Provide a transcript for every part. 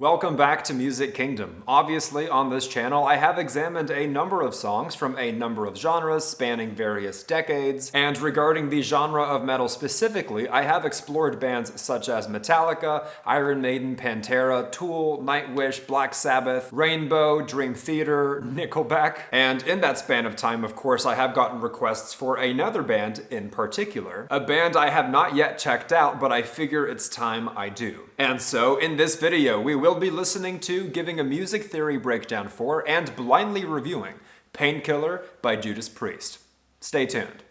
Welcome back to Music Kingdom. Obviously, on this channel, I have examined a number of songs from a number of genres spanning various decades, and regarding the genre of metal specifically, I have explored bands such as Metallica, Iron Maiden, Pantera, Tool, Nightwish, Black Sabbath, Rainbow, Dream Theater, Nickelback, and in that span of time, of course, I have gotten requests for another band in particular, a band I have not yet checked out, but I figure it's time I do. And so, in this video, we will be listening to, giving a music theory breakdown for, and blindly reviewing Painkiller by Judas Priest. Stay tuned.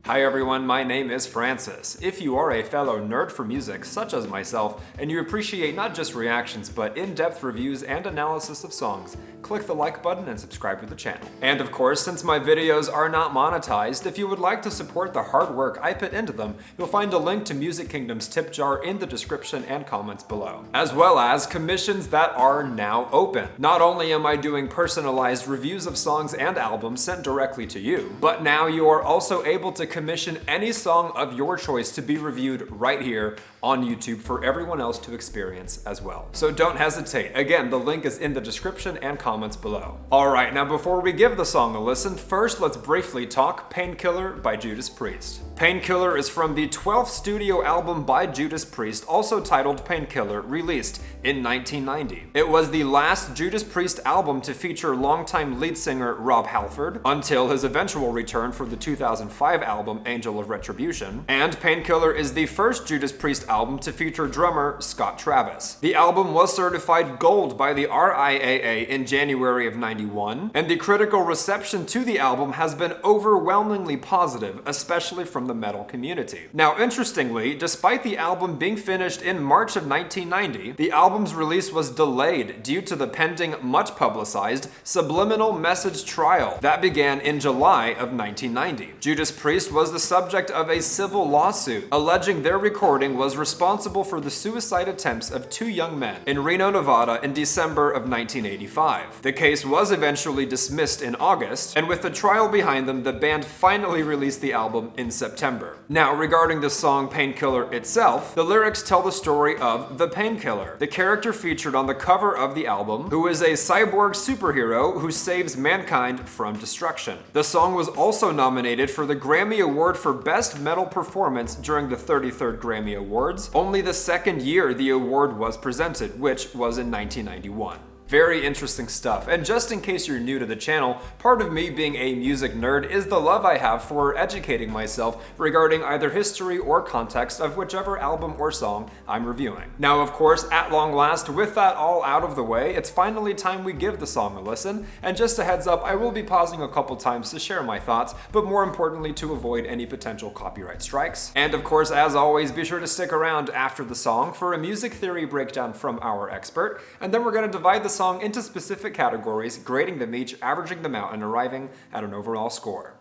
Hi everyone, my name is Francis. If you are a fellow nerd for music, such as myself, and you appreciate not just reactions, but in-depth reviews and analysis of songs, click the like button and subscribe to the channel. And of course, since my videos are not monetized, if you would like to support the hard work I put into them, you'll find a link to Music Kingdom's tip jar in the description and comments below, as well as commissions that are now open. Not only am I doing personalized reviews of songs and albums sent directly to you, but now you are also able to commission any song of your choice to be reviewed right here on YouTube for everyone else to experience as well. So don't hesitate. Again, the link is in the description and comments below. Alright, now before we give the song a listen, first let's briefly talk Painkiller by Judas Priest. Painkiller is from the 12th studio album by Judas Priest, also titled Painkiller, released in 1990. It was the last Judas Priest album to feature longtime lead singer Rob Halford, until his eventual return for the 2005 album Angel of Retribution, and Painkiller is the first Judas Priest album to feature drummer Scott Travis. The album was certified gold by the RIAA in January of '91, and the critical reception to the album has been overwhelmingly positive, especially from the metal community. Now, interestingly, despite the album being finished in March of 1990, the album's release was delayed due to the pending, much publicized subliminal message trial that began in July of 1990. Judas Priest was the subject of a civil lawsuit alleging their recording was responsible for the suicide attempts of two young men in Reno, Nevada in December of 1985. The case was eventually dismissed in August, and with the trial behind them, the band finally released the album in September. Now, regarding the song Painkiller itself, the lyrics tell the story of the Painkiller, the character featured on the cover of the album, who is a cyborg superhero who saves mankind from destruction. The song was also nominated for the Grammy Award for Best Metal Performance during the 33rd Grammy Awards, only the second year the award was presented, which was in 1991. Very interesting stuff, and just in case you're new to the channel, part of me being a music nerd is the love I have for educating myself regarding either history or context of whichever album or song I'm reviewing. Now, of course, at long last, with that all out of the way, it's finally time we give the song a listen, and just a heads up, I will be pausing a couple times to share my thoughts, but more importantly to avoid any potential copyright strikes. And of course, as always, be sure to stick around after the song for a music theory breakdown from our expert, and then we're going to divide the song into specific categories, grading them each, averaging them out, and arriving at an overall score.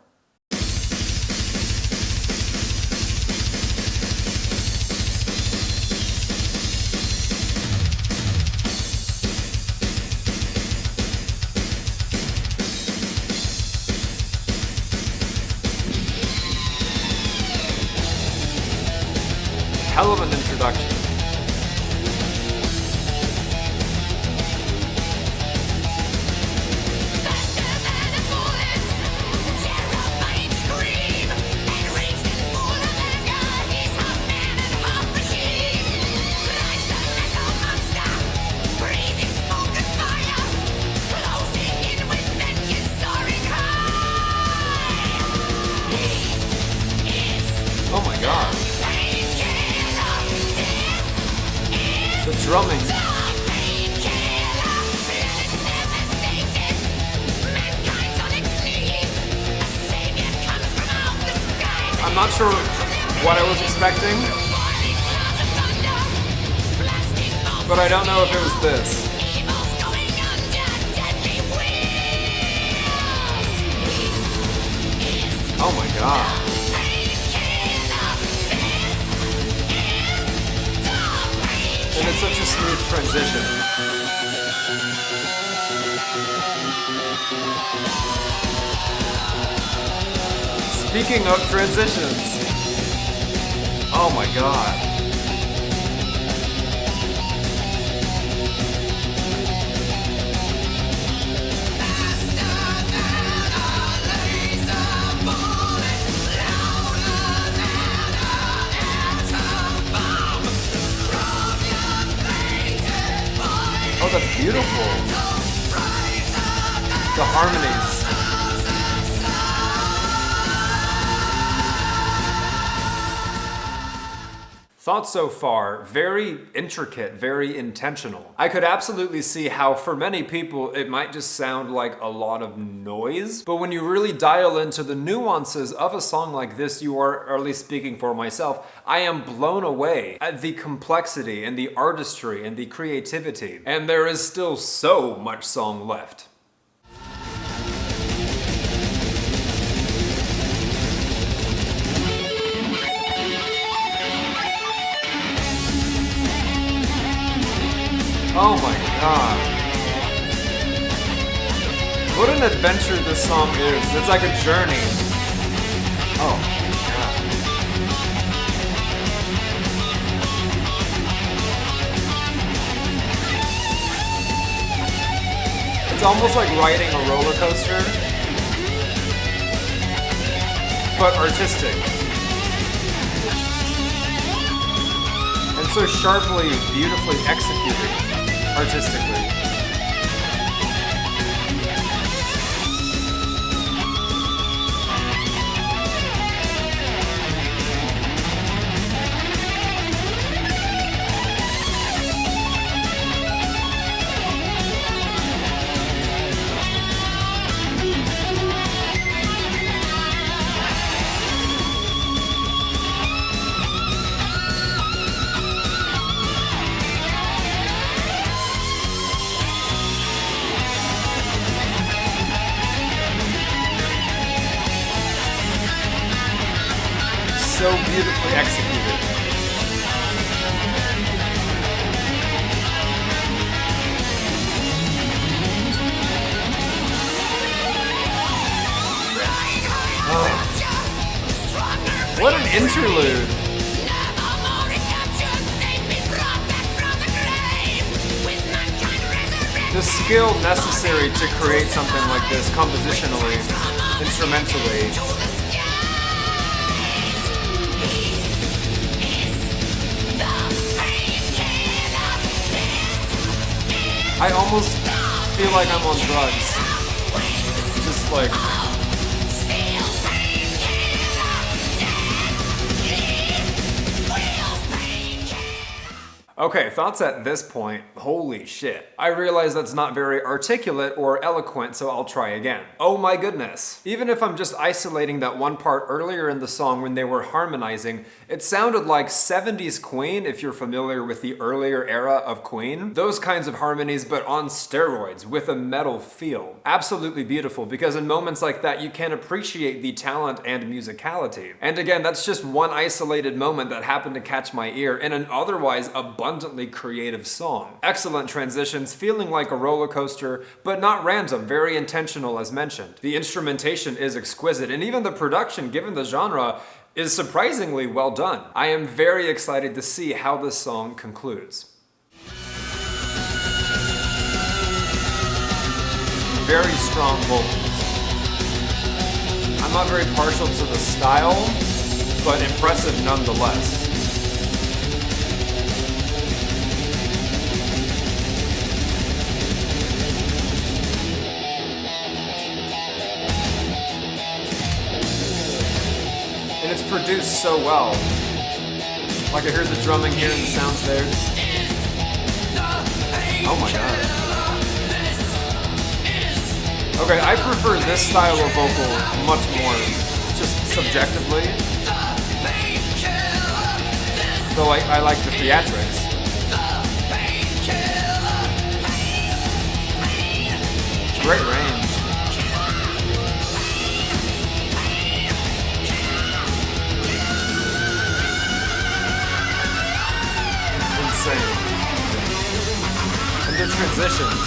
Hell of an introduction. Oh my god. The drumming. I'm not sure what I was expecting, but I don't know if it was this. Oh my god. And it's such a smooth transition. Speaking of transitions. Oh my god. Oh, that's beautiful. The harmonies. Thoughts so far, very intricate, very intentional. I could absolutely see how for many people it might just sound like a lot of noise, but when you really dial into the nuances of a song like this, you are, or at least speaking for myself, I am blown away at the complexity and the artistry and the creativity, and there is still so much song left. Oh my god. What an adventure this song is. It's like a journey. Oh my god. It's almost like riding a roller coaster, but artistic. And so sharply, beautifully executed. Artistically. So beautifully executed. Oh. What an interlude. The skill necessary to create something like this compositionally, instrumentally. I almost feel like I'm on drugs. Just like... Okay, thoughts at this point. Holy shit. I realize that's not very articulate or eloquent, so I'll try again. Oh my goodness. Even if I'm just isolating that one part earlier in the song when they were harmonizing, it sounded like 70s Queen, if you're familiar with the earlier era of Queen. Those kinds of harmonies, but on steroids, with a metal feel. Absolutely beautiful, because in moments like that, you can appreciate the talent and musicality. And again, that's just one isolated moment that happened to catch my ear in an otherwise abundantly creative song. Excellent transitions, feeling like a roller coaster, but not random, very intentional as mentioned. The instrumentation is exquisite, and even the production, given the genre, is surprisingly well done. I am very excited to see how this song concludes. Very strong vocals. I'm not very partial to the style, but impressive nonetheless. And it's produced so well. Like I heard the drumming here and the sounds there. Oh my god. Okay, I prefer this style of vocal much more, just subjectively. Though I like the theatrics. Great range. Insane. And the transitions.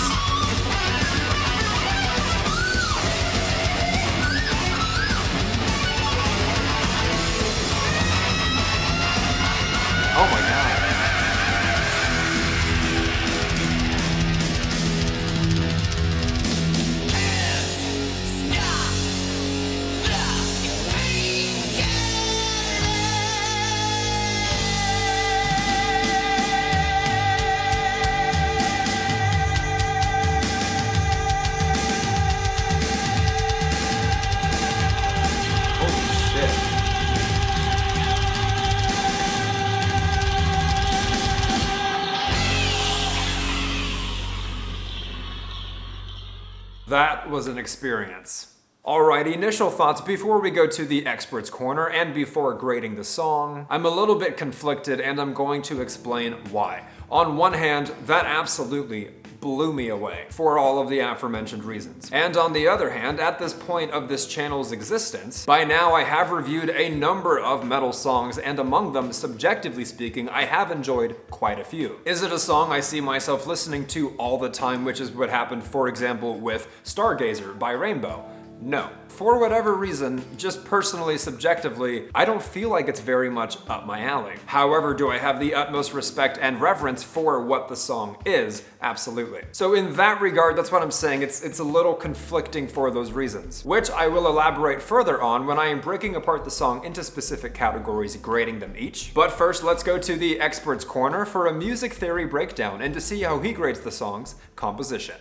That was an experience. Alright, initial thoughts before we go to the expert's corner and before grading the song. I'm a little bit conflicted and I'm going to explain why. On one hand, that absolutely blew me away for all of the aforementioned reasons. And on the other hand, at this point of this channel's existence, by now I have reviewed a number of metal songs, and among them, subjectively speaking, I have enjoyed quite a few. Is it a song I see myself listening to all the time, which is what happened, for example, with Stargazer by Rainbow? No. For whatever reason, just personally, subjectively, I don't feel like it's very much up my alley. However, do I have the utmost respect and reverence for what the song is? Absolutely. So in that regard, that's what I'm saying, it's a little conflicting for those reasons, which I will elaborate further on when I am breaking apart the song into specific categories, grading them each. But first, let's go to the expert's corner for a music theory breakdown and to see how he grades the song's composition.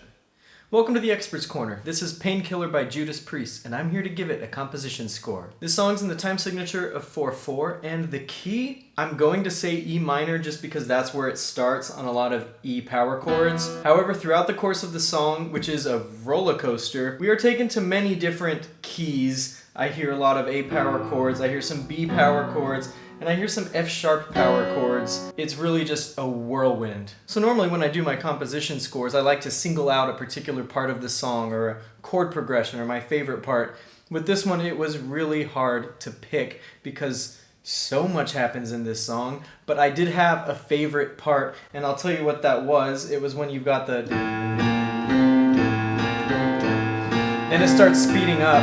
Welcome to the Expert's Corner. This is Painkiller by Judas Priest, and I'm here to give it a composition score. This song's in the time signature of 4/4, and the key, I'm going to say E minor just because that's where it starts on a lot of E power chords. However, throughout the course of the song, which is a roller coaster, we are taken to many different keys. I hear a lot of A power chords, I hear some B power chords, and I hear some F sharp power chords. It's really just a whirlwind. So normally when I do my composition scores, I like to single out a particular part of the song or a chord progression or my favorite part. With this one, it was really hard to pick because so much happens in this song, but I did have a favorite part, and I'll tell you what that was. It was when you've got the and it starts speeding up.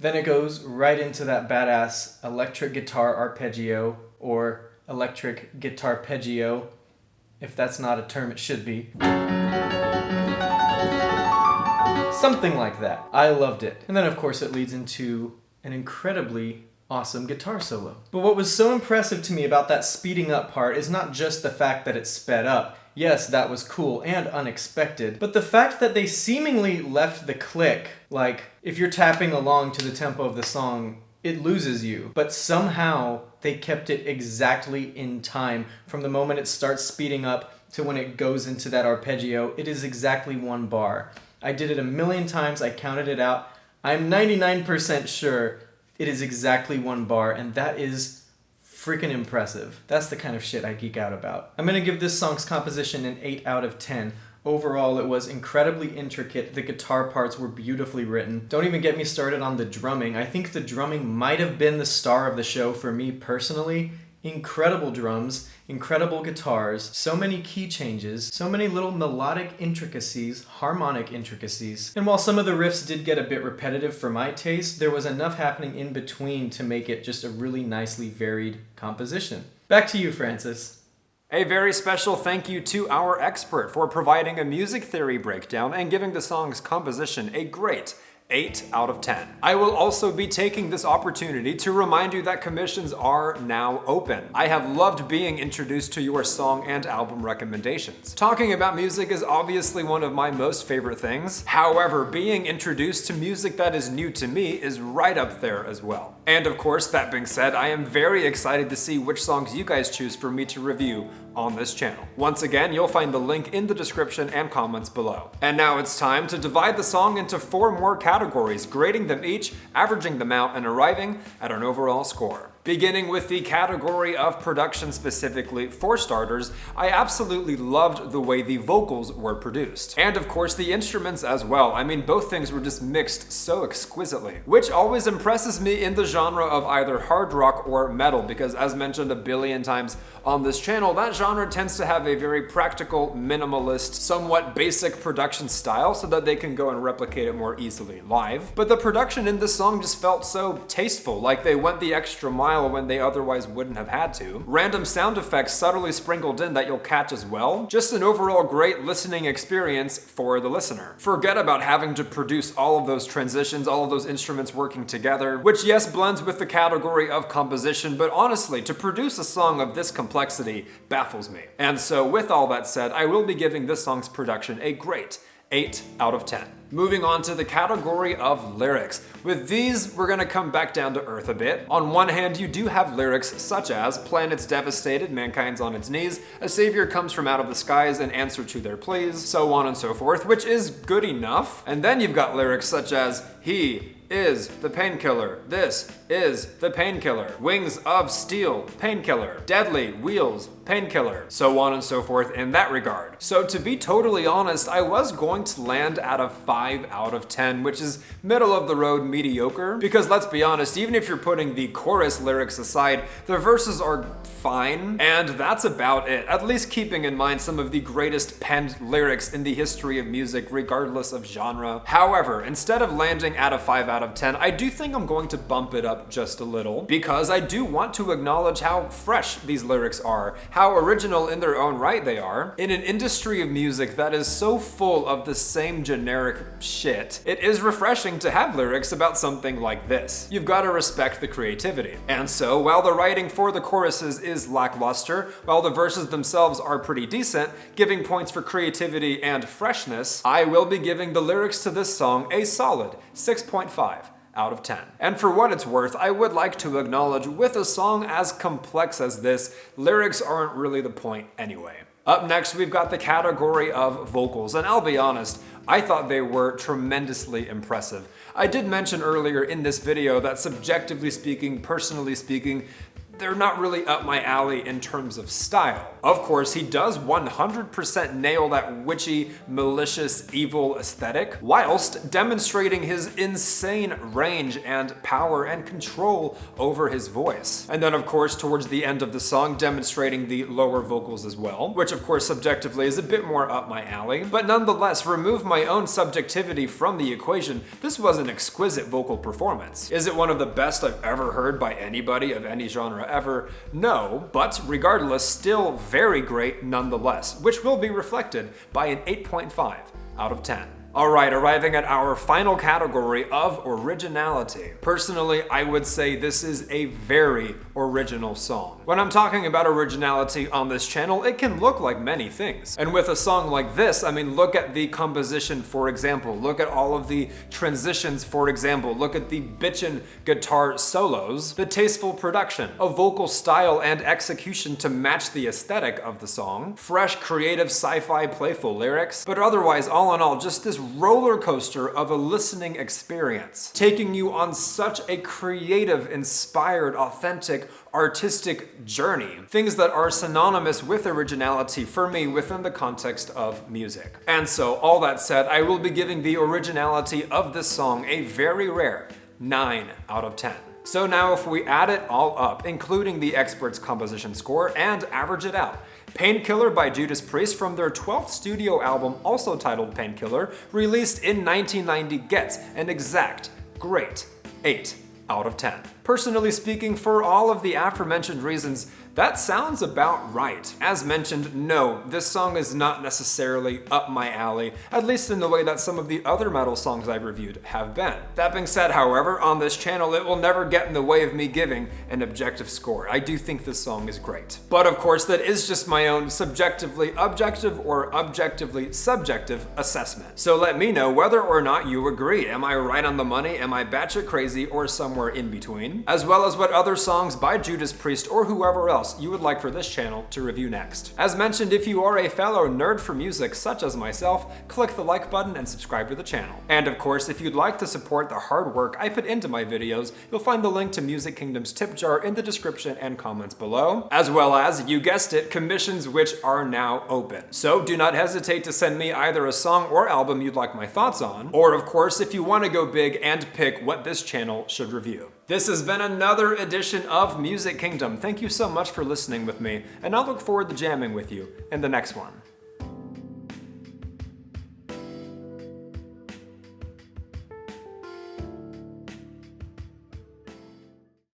Then it goes right into that badass electric guitar arpeggio, or electric guitar peggio. If that's not a term, it should be. Something like that. I loved it. And then of course it leads into an incredibly awesome guitar solo. But what was so impressive to me about that speeding up part is not just the fact that it sped up. Yes, that was cool and unexpected, but the fact that they seemingly left the click, like if you're tapping along to the tempo of the song, it loses you, but somehow they kept it exactly in time from the moment it starts speeding up to when it goes into that arpeggio. It is exactly 1 bar. I did it a million times, I counted it out. I'm 99% sure it is exactly 1 bar, and that is freaking impressive. That's the kind of shit I geek out about. I'm gonna give this song's composition an 8 out of 10. Overall, it was incredibly intricate. The guitar parts were beautifully written. Don't even get me started on the drumming. I think the drumming might have been the star of the show for me personally. Incredible drums, incredible guitars, so many key changes, so many little melodic intricacies, harmonic intricacies. And while some of the riffs did get a bit repetitive for my taste, there was enough happening in between to make it just a really nicely varied composition. Back to you, Francis. A very special thank you to our expert for providing a music theory breakdown and giving the song's composition a great 8 out of 10. I will also be taking this opportunity to remind you that commissions are now open. I have loved being introduced to your song and album recommendations. Talking about music is obviously one of my most favorite things. However, being introduced to music that is new to me is right up there as well. And of course, that being said, I am very excited to see which songs you guys choose for me to review on this channel. Once again, you'll find the link in the description and comments below. And now it's time to divide the song into 4 more categories, grading them each, averaging them out, and arriving at an overall score. Beginning with the category of production specifically, for starters, I absolutely loved the way the vocals were produced. And of course the instruments as well. I mean, both things were just mixed so exquisitely, which always impresses me in the genre of either hard rock or metal, because as mentioned a billion times on this channel, that genre tends to have a very practical, minimalist, somewhat basic production style so that they can go and replicate it more easily live. But the production in this song just felt so tasteful, like they went the extra mile when they otherwise wouldn't have had to. Random sound effects subtly sprinkled in that you'll catch as well. Just an overall great listening experience for the listener. Forget about having to produce all of those transitions, all of those instruments working together, which yes blends with the category of composition, but honestly, to produce a song of this complexity baffles me. And so with all that said, I will be giving this song's production a great 8 out of 10. Moving on to the category of lyrics. With these, we're gonna come back down to earth a bit. On one hand, you do have lyrics such as planets devastated, mankind's on its knees, a savior comes from out of the skies in answer to their pleas, so on and so forth, which is good enough. And then you've got lyrics such as he is the painkiller. This is the painkiller. Wings of steel, painkiller. Deadly wheels, painkiller. So on and so forth in that regard. So to be totally honest, I was going to land at a 5 out of 10, which is middle of the road mediocre. Because let's be honest, even if you're putting the chorus lyrics aside, the verses are fine, and that's about it. At least keeping in mind some of the greatest penned lyrics in the history of music, regardless of genre. However, instead of landing at a 5 out of 10, I do think I'm going to bump it up just a little, because I do want to acknowledge how fresh these lyrics are, how original in their own right they are. In an industry of music that is so full of the same generic shit, it is refreshing to have lyrics about something like this. You've got to respect the creativity. And so, while the writing for the choruses is lackluster, while the verses themselves are pretty decent, giving points for creativity and freshness, I will be giving the lyrics to this song a solid 6.5 out of 10. And for what it's worth, I would like to acknowledge, with a song as complex as this, lyrics aren't really the point anyway. Up next, we've got the category of vocals, and I'll be honest, I thought they were tremendously impressive. I did mention earlier in this video that subjectively speaking, personally speaking, they're not really up my alley in terms of style. Of course, he does 100% nail that witchy, malicious, evil aesthetic, whilst demonstrating his insane range and power and control over his voice. And then of course, towards the end of the song, demonstrating the lower vocals as well, which of course subjectively is a bit more up my alley. But nonetheless, remove my own subjectivity from the equation, this was an exquisite vocal performance. Is it one of the best I've ever heard by anybody of any genre ever? No, but regardless, still very great nonetheless, which will be reflected by an 8.5 out of 10. Alright, arriving at our final category of originality. Personally, I would say this is a very original song. When I'm talking about originality on this channel, it can look like many things. And with a song like this, I mean, look at the composition, for example. Look at all of the transitions, for example. Look at the bitchin' guitar solos, the tasteful production, a vocal style and execution to match the aesthetic of the song, fresh, creative, sci-fi, playful lyrics, but otherwise, all in all, just this roller coaster of a listening experience, taking you on such a creative, inspired, authentic, artistic journey. Things that are synonymous with originality for me within the context of music. And so, all that said, I will be giving the originality of this song a very rare 9 out of 10. So now if we add it all up, including the expert's composition score, and average it out, Painkiller by Judas Priest from their 12th studio album, also titled Painkiller, released in 1990, gets an exact great 8 out of 10. Personally speaking, for all of the aforementioned reasons, that sounds about right. As mentioned, no, this song is not necessarily up my alley, at least in the way that some of the other metal songs I've reviewed have been. That being said, however, on this channel, it will never get in the way of me giving an objective score. I do think this song is great. But of course, that is just my own subjectively objective or objectively subjective assessment. So let me know whether or not you agree. Am I right on the money? Am I batshit crazy or somewhere in between? As well as what other songs by Judas Priest or whoever else you would like for this channel to review next. As mentioned, if you are a fellow nerd for music such as myself, click the like button and subscribe to the channel. And of course, if you'd like to support the hard work I put into my videos, you'll find the link to Music Kingdom's tip jar in the description and comments below, as well as, you guessed it, commissions which are now open. So do not hesitate to send me either a song or album you'd like my thoughts on, or of course, if you want to go big and pick what this channel should review. This has been another edition of Music Kingdom. Thank you so much for listening with me, and I'll look forward to jamming with you in the next one.